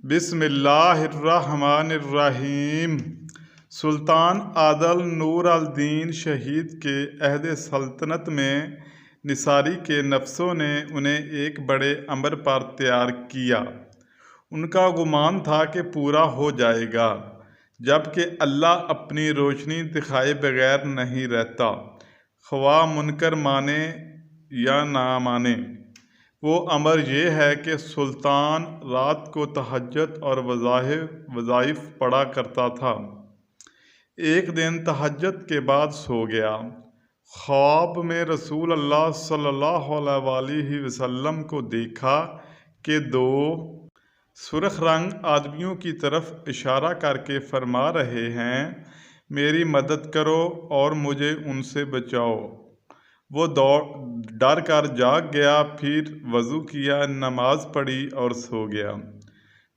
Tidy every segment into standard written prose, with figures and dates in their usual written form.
بسم اللہ الرحمن الرحیم۔ سلطان عادل نور الدین شہید کے عہد سلطنت میں نصاری کے نفسوں نے انہیں ایک بڑے امر پر تیار کیا۔ ان کا گمان تھا کہ پورا ہو جائے گا، جبکہ اللہ اپنی روشنی دکھائے بغیر نہیں رہتا، خواہ منکر مانے یا نہ مانے۔ وہ امر یہ ہے کہ سلطان رات کو تہجد اور وظائف پڑھا کرتا تھا۔ ایک دن تہجد کے بعد سو گیا۔ خواب میں رسول اللہ صلی اللہ علیہ وسلم کو دیکھا کہ دو سرخ رنگ آدمیوں کی طرف اشارہ کر کے فرما رہے ہیں، میری مدد کرو اور مجھے ان سے بچاؤ۔ وہ ڈر کر جاگ گیا، پھر وضو کیا، نماز پڑھی اور سو گیا۔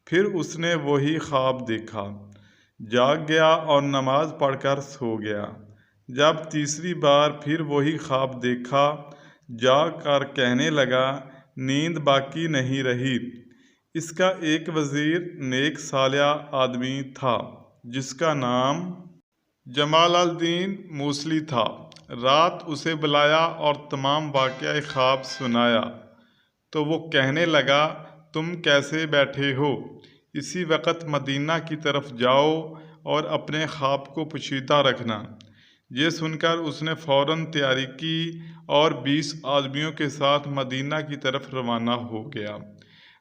پھر اس نے وہی خواب دیکھا، جاگ گیا اور نماز پڑھ کر سو گیا۔ جب تیسری بار پھر وہی خواب دیکھا، جاگ کر کہنے لگا، نیند باقی نہیں رہی۔ اس کا ایک وزیر نیک صالح آدمی تھا جس کا نام جمال الدین موصلی تھا۔ رات اسے بلایا اور تمام واقعہ خواب سنایا تو وہ کہنے لگا، تم کیسے بیٹھے ہو؟ اسی وقت مدینہ کی طرف جاؤ اور اپنے خواب کو پوشیدہ رکھنا۔ یہ سن کر اس نے فوراً تیاری کی اور 20 آدمیوں کے ساتھ مدینہ کی طرف روانہ ہو گیا۔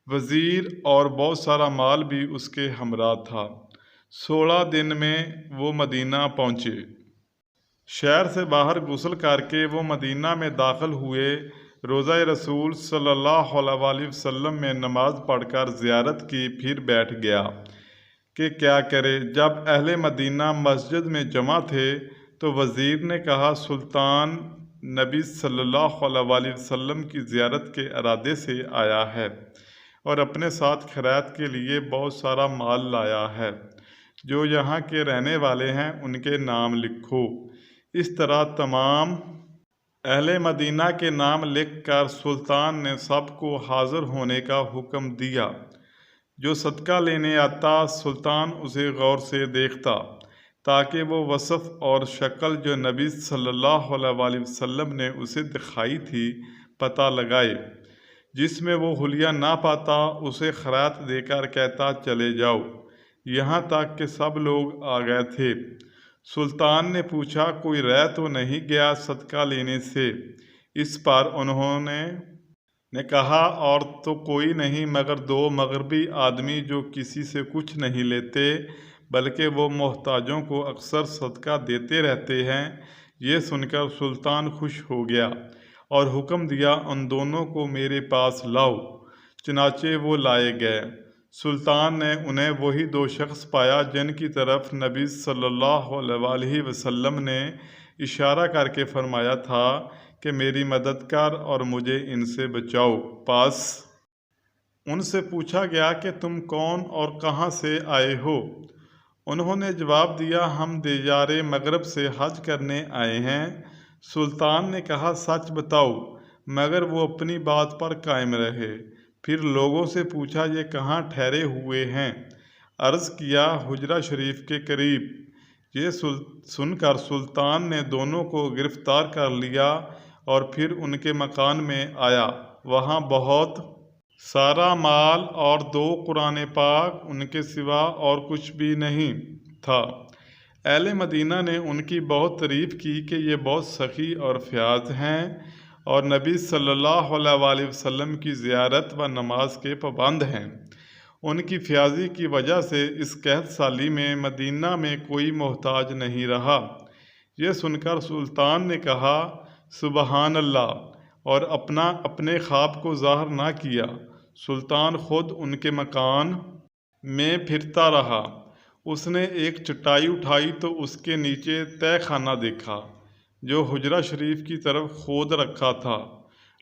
وزیر اور بہت سارا مال بھی اس کے ہمراہ تھا۔ 16 دن میں وہ مدینہ پہنچے۔ شہر سے باہر غسل کر کے وہ مدینہ میں داخل ہوئے۔ روضہ رسول صلی اللہ علیہ وسلم میں نماز پڑھ کر زیارت کی، پھر بیٹھ گیا کہ کیا کرے۔ جب اہل مدینہ مسجد میں جمع تھے تو وزیر نے کہا، سلطان نبی صلی اللہ علیہ وسلم کی زیارت کے ارادے سے آیا ہے اور اپنے ساتھ خیرات کے لیے بہت سارا مال لایا ہے۔ جو یہاں کے رہنے والے ہیں ان کے نام لکھو۔ اس طرح تمام اہل مدینہ کے نام لکھ کر سلطان نے سب کو حاضر ہونے کا حکم دیا۔ جو صدقہ لینے آتا سلطان اسے غور سے دیکھتا تاکہ وہ وصف اور شکل جو نبی صلی اللہ علیہ وسلم نے اسے دکھائی تھی پتہ لگائے۔ جس میں وہ حلیہ نہ پاتا اسے خیرات دے کر کہتا، چلے جاؤ۔ یہاں تک کہ سب لوگ آ گئے تھے۔ سلطان نے پوچھا، کوئی رہ تو نہیں گیا صدقہ لینے سے؟ اس پر انہوں نے کہا، اور تو کوئی نہیں مگر 2 مغربی آدمی جو کسی سے کچھ نہیں لیتے بلکہ وہ محتاجوں کو اکثر صدقہ دیتے رہتے ہیں۔ یہ سن کر سلطان خوش ہو گیا اور حکم دیا، ان دونوں کو میرے پاس لاؤ۔ چنانچہ وہ لائے گئے۔ سلطان نے انہیں وہی 2 شخص پایا جن کی طرف نبی صلی اللہ علیہ وسلم نے اشارہ کر کے فرمایا تھا کہ میری مدد کر اور مجھے ان سے بچاؤ۔ پاس ان سے پوچھا گیا کہ تم کون اور کہاں سے آئے ہو؟ انہوں نے جواب دیا، ہم دیار مغرب سے حج کرنے آئے ہیں۔ سلطان نے کہا، سچ بتاؤ۔ مگر وہ اپنی بات پر قائم رہے۔ پھر لوگوں سے پوچھا، یہ کہاں ٹھہرے ہوئے ہیں؟ عرض کیا، حجرہ شریف کے قریب۔ یہ سن کر سلطان نے دونوں کو گرفتار کر لیا اور پھر ان کے مکان میں آیا۔ وہاں بہت سارا مال اور 2 قرآن پاک، ان کے سوا اور کچھ بھی نہیں تھا۔ اہل مدینہ نے ان کی بہت تعریف کی کہ یہ بہت سخی اور فیاض ہیں اور نبی صلی اللہ علیہ وسلم کی زیارت و نماز کے پابند ہیں۔ ان کی فیاضی کی وجہ سے اس قحط سالی میں مدینہ میں کوئی محتاج نہیں رہا۔ یہ سن کر سلطان نے کہا، سبحان اللہ، اور اپنے خواب کو ظاہر نہ کیا۔ سلطان خود ان کے مکان میں پھرتا رہا۔ اس نے ایک چٹائی اٹھائی تو اس کے نیچے تہہ خانہ دیکھا جو حجرہ شریف کی طرف کھود رکھا تھا۔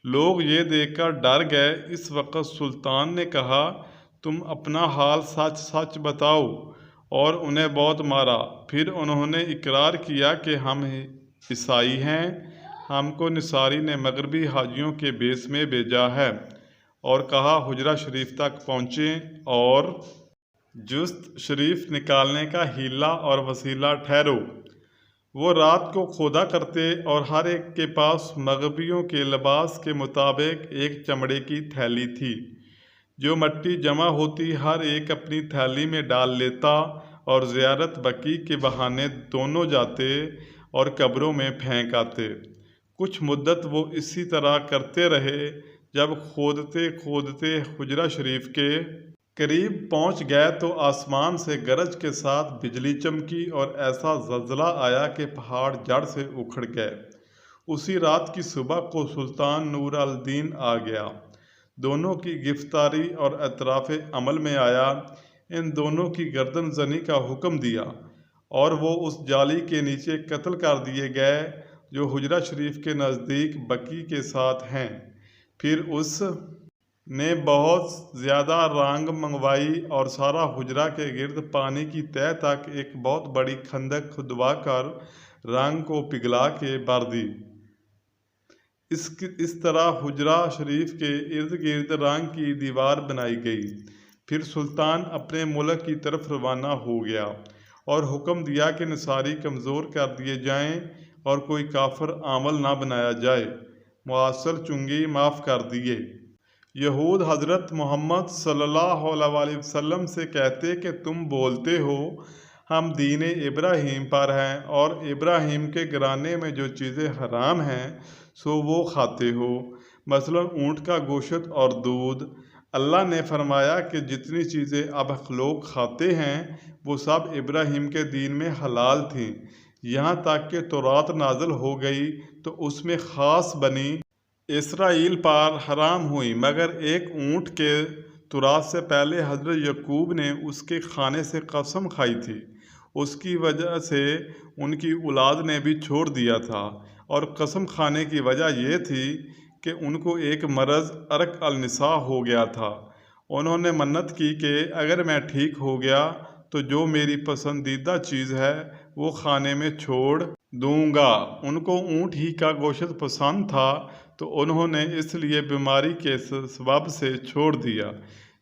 لوگ یہ دیکھ کر ڈر گئے۔ اس وقت سلطان نے کہا، تم اپنا حال سچ سچ بتاؤ، اور انہیں بہت مارا۔ پھر انہوں نے اقرار کیا کہ ہم عیسائی ہیں، ہم کو نصاری نے مغربی حاجیوں کے بیس میں بھیجا ہے، اور کہا حجرہ شریف تک پہنچیں اور جست شریف نکالنے کا ہیلا اور وسیلہ ٹھہرو۔ وہ رات کو کھودا کرتے اور ہر ایک کے پاس مغربیوں کے لباس کے مطابق ایک چمڑے کی تھیلی تھی۔ جو مٹی جمع ہوتی ہر ایک اپنی تھیلی میں ڈال لیتا اور زیارت بقیع کے بہانے دونوں جاتے اور قبروں میں پھینک آتے۔ کچھ مدت وہ اسی طرح کرتے رہے، جب کھودتے کھودتے حجرہ شریف کے قریب پہنچ گئے تو آسمان سے گرج کے ساتھ بجلی چمکی اور ایسا زلزلہ آیا کہ پہاڑ جڑ سے اکھڑ گئے۔ اسی رات کی صبح کو سلطان نور الدین آ گیا، دونوں کی گرفتاری اور اطراف عمل میں آیا۔ ان دونوں کی گردن زنی کا حکم دیا اور وہ اس جالی کے نیچے قتل کر دیے گئے جو حجرہ شریف کے نزدیک بقیع کے ساتھ ہیں۔ پھر اس نے بہت زیادہ رانگ منگوائی اور سارا حجرہ کے گرد پانی کی تہہ تک ایک بہت بڑی خندق کھدوا کر رانگ کو پگھلا کے بھر دی۔ اس طرح حجرہ شریف کے ارد گرد رانگ کی دیوار بنائی گئی۔ پھر سلطان اپنے ملک کی طرف روانہ ہو گیا اور حکم دیا کہ نصاری کمزور کر دیے جائیں اور کوئی کافر عامل نہ بنایا جائے۔ معاصر چنگی معاف کر دیے۔ یہود حضرت محمد صلی اللہ علیہ وسلم سے کہتے کہ تم بولتے ہو ہم دین ابراہیم پر ہیں اور ابراہیم کے گھرانے میں جو چیزیں حرام ہیں سو وہ کھاتے ہو، مثلا اونٹ کا گوشت اور دودھ۔ اللہ نے فرمایا کہ جتنی چیزیں اب لوگ کھاتے ہیں وہ سب ابراہیم کے دین میں حلال تھیں، یہاں تک کہ تورات نازل ہو گئی تو اس میں خاص بنی اسرائیل پر حرام ہوئی، مگر ایک اونٹ کے تورات سے پہلے حضرت یعقوب نے اس کے کھانے سے قسم کھائی تھی، اس کی وجہ سے ان کی اولاد نے بھی چھوڑ دیا تھا، اور قسم کھانے کی وجہ یہ تھی کہ ان کو ایک مرض عرق النساء ہو گیا تھا۔ انہوں نے منت کی کہ اگر میں ٹھیک ہو گیا تو جو میری پسندیدہ چیز ہے وہ کھانے میں چھوڑ دوں گا۔ ان کو اونٹ ہی کا گوشت پسند تھا تو انہوں نے اس لیے بیماری کے سبب سے چھوڑ دیا۔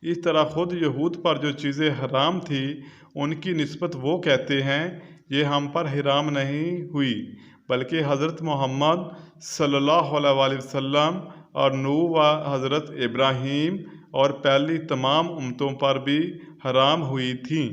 اس طرح خود یہود پر جو چیزیں حرام تھیں ان کی نسبت وہ کہتے ہیں یہ ہم پر حرام نہیں ہوئی بلکہ حضرت محمد صلی اللہ علیہ وسلم اور نوح و حضرت ابراہیم اور پہلی تمام امتوں پر بھی حرام ہوئی تھیں۔